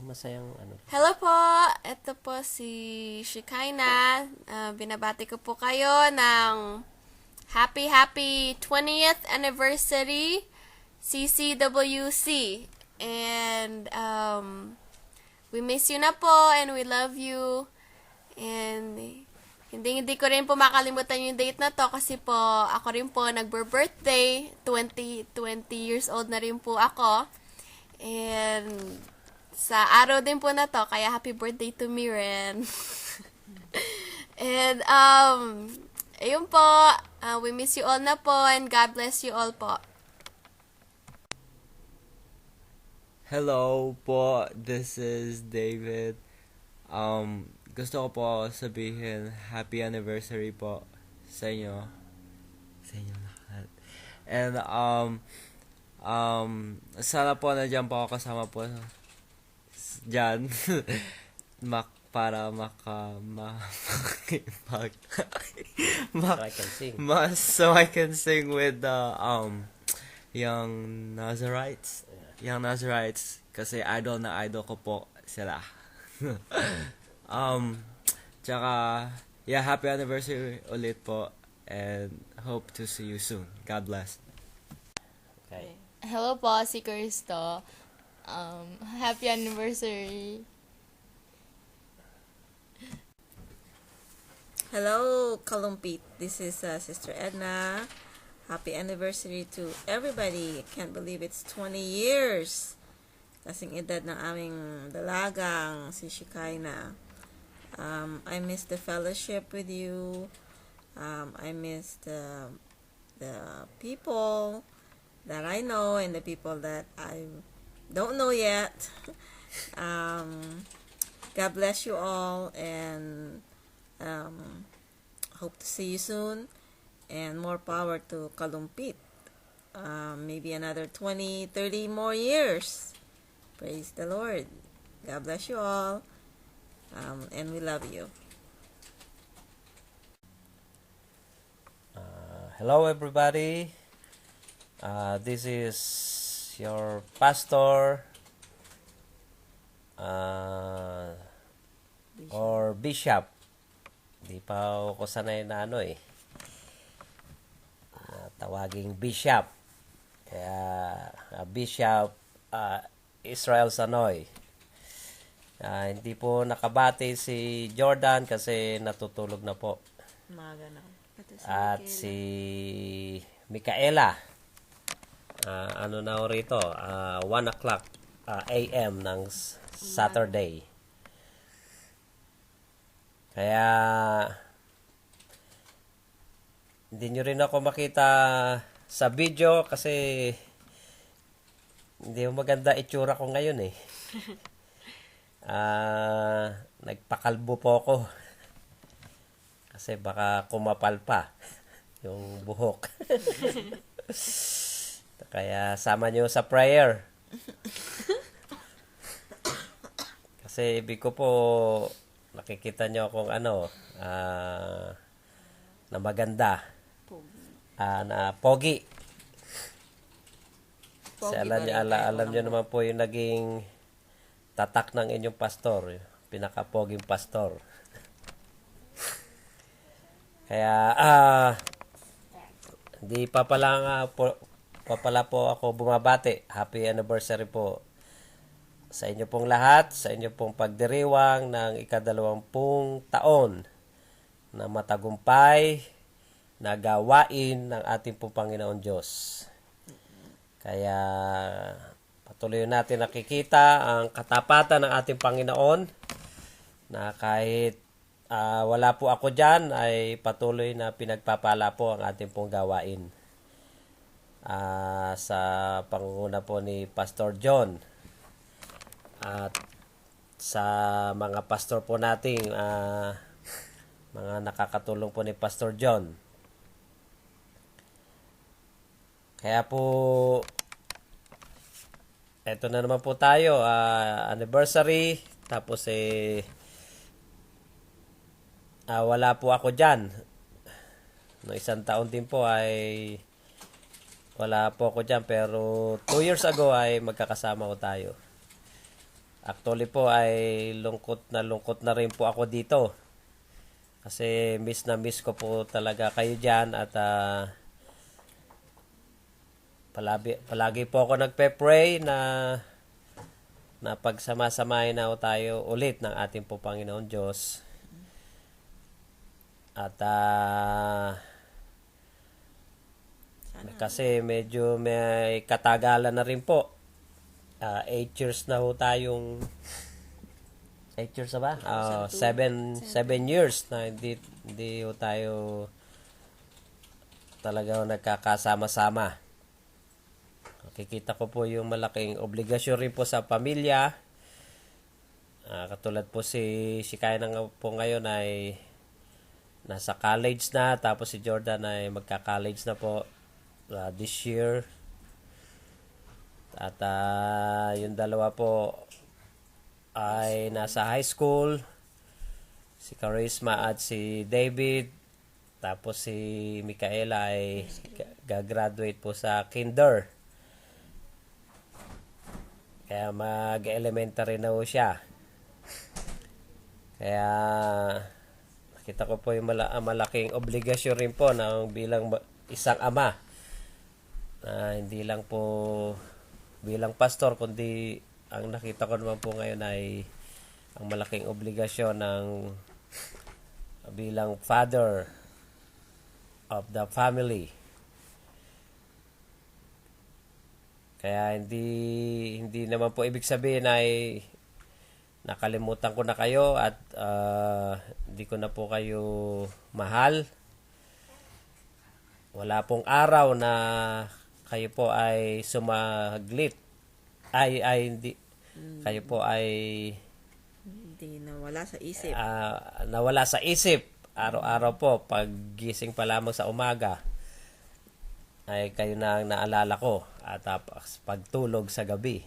masayang ano. Hello po! Ito po si Shikaina. Binabati ko po kayo ng happy 20th anniversary CCWC. And we miss you na po and we love you. And hindi ko rin po makalimutan yung date na to kasi po ako rin po nagbe-birthday. 20 years old na rin po ako. And sa araw din po na to, kaya happy birthday to me rin. And, ayun po, we miss you all na po, and God bless you all po. Hello po, this is David. Gusto ko po sabihin happy anniversary po sa inyo. Sa inyo lahat. And, sana po nandiyan po ako kasama po dyan. Para So I can sing. so I can sing with the young Nazarites. Young Nazarites kasi idol ko po sila. Tsaka yeah, happy anniversary ulit po and hope to see you soon. God bless. Okay. Hello po, si Cristo. Happy anniversary. Hello, Kalumpit. This is Sister Edna. Happy anniversary to everybody. Can't believe it's 20 years. Kasing edad ng aming dalagang si Shikaina. I miss the fellowship with you. I miss the people that I know and the people that I don't know yet. God bless you all and hope to see you soon and more power to Kalumpit. Maybe another 20, 30 more years. Praise the Lord. God bless you all. And we love you. Hello everybody. This is your pastor or bishop. Di pa ako sanay na tawaging bishop. Kaya Bishop Israel Sanoy. Hindi po nakabati si Jordan kasi natutulog na po. Maga na. At si Micaela. Ano na rito? 1 o'clock a.m. ng Saturday. Kaya hindi nyo rin ako makita sa video kasi hindi maganda itsura ko ngayon eh. Nagpakalbo po ako. Kasi baka kumapal pa yung buhok. Kaya sama nyo sa prayer. Kasi ibig ko po nakikita nyo akong na maganda. Na pogi. Kasi alam nyo naman po yung naging tatak ng inyong pastor. Pinaka-poging pastor. Kaya hindi pa pala po ako bumabati. Happy anniversary po sa inyo pong lahat, sa inyo pong pagdiriwang ng ika-20 taon na matagumpay na gawain ng ating pong Panginoon Diyos. Kaya patuloy natin nakikita ang katapatan ng ating Panginoon na kahit wala po ako dyan, ay patuloy na pinagpapala po ang ating pong gawain. Sa pangunguna po ni Pastor John. At sa mga pastor po nating mga nakakatulong po ni Pastor John. Kaya po, eto na naman po tayo, anniversary, tapos wala po ako dyan. No, isang taon din po ay wala po ako dyan, pero 2 years ago ay magkakasama ko tayo. Actually po ay lungkot na rin po ako dito. Kasi miss na miss ko po talaga kayo dyan at palagi po ako nagpe-pray na pagsama-samahin na tayo ulit ng ating po Panginoon Diyos. At kasi medyo may katagalan na rin po. 8 years na ho tayong 8 years na ba? 7 years na hindi ho tayo talaga nagkakasama-sama. Kikita ko po yung malaking obligasyon rin po sa pamilya. Katulad po si Kayna po ngayon ay nasa college na, tapos si Jordan ay magka-college na po this year. At yung dalawa po ay nasa high school, si Charisma at si David. Tapos si Micaela ay gagraduate po sa kinder. Kaya mag-elementary na po siya. Kaya nakita ko po yung malaking obligasyon rin po na bilang isang ama. Hindi lang po bilang pastor, kundi ang nakita ko naman po ngayon ay ang malaking obligasyon ng bilang father of the family. Kaya hindi naman po ibig sabihin ay nakalimutan ko na kayo at hindi ko na po kayo mahal. Wala pong araw na kayo po ay sumaglit. Hindi. Kayo po ay Hindi nawala sa isip. nawala sa isip. Araw-araw po, pag gising pa lamang sa umaga, ay kayo na ang naalala ko. At pagtulog sa gabi.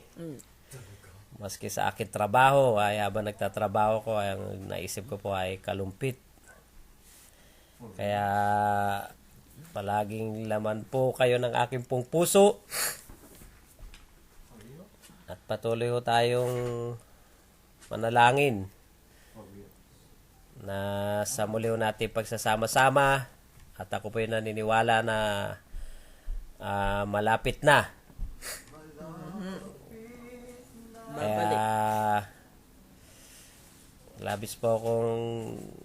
Maski sa akin trabaho, ay habang nagtatrabaho ko, ay ang naisip ko po ay kalumpit. Kaya palaging laman po kayo ng aking pong puso. At patuloy ko tayong manalangin na sa muli natin pagsasama-sama. At ako po yung naniniwala na malapit na. Kaya labis po akong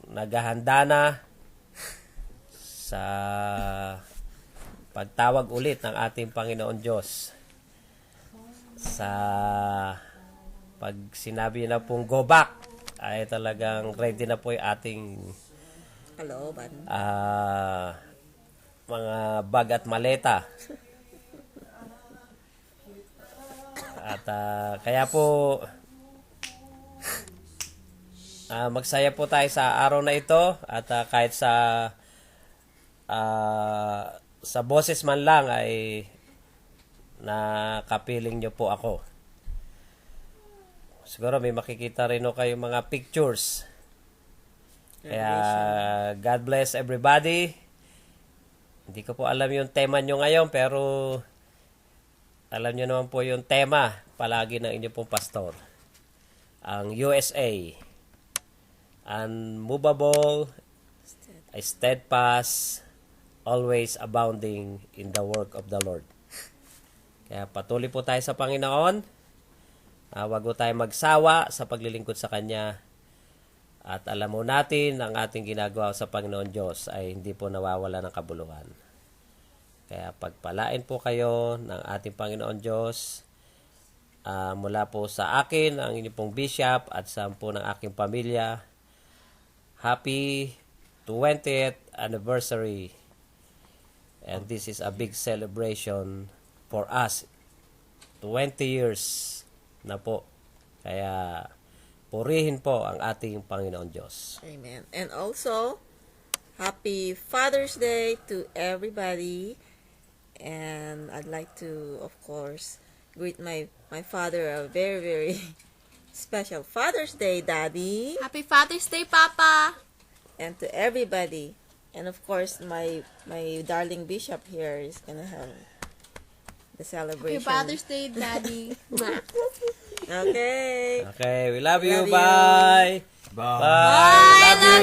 naghahanda na sa pagtawag ulit ng ating Panginoon Diyos. Sa pag sinabi na pong go back, ay talagang ready na po yung ating Kalooban. mga bag at maleta. At kaya po magsaya po tayo sa araw na ito at kahit sa boses man lang ay nakapiling nyo po ako. Siguro may makikita rin o kayong mga pictures. Kaya God bless everybody. Hindi ko po alam yung tema nyo ngayon, pero alam nyo naman po yung tema palagi ng inyong pong pastor. Ang USA. Unmovable, steadfast, always abounding in the work of the Lord. Kaya patuloy po tayo sa Panginoon. Huwag po tayo magsawa sa paglilingkod sa Kanya. At alam mo natin, ang ating ginagawa sa Panginoon Diyos ay hindi po nawawala ng kabuluhan. Kaya pagpalain po kayo ng ating Panginoon Diyos. Mula po sa akin, ang inyong pong bishop at sa po ng aking pamilya. Happy 20th anniversary. And this is a big celebration for us. 20 years na po. Kaya purihin po ang ating Panginoon Diyos. Amen. And also, happy Father's Day to everybody. And I'd like to, of course, greet my father a very, very special Father's Day, Daddy. Happy Father's Day, Papa! And to everybody. And of course, my darling bishop here is gonna have the Happy celebration. Father's Day, Daddy! Okay. Okay, we love you. Love you. Bye. Bye. Bye. Love you.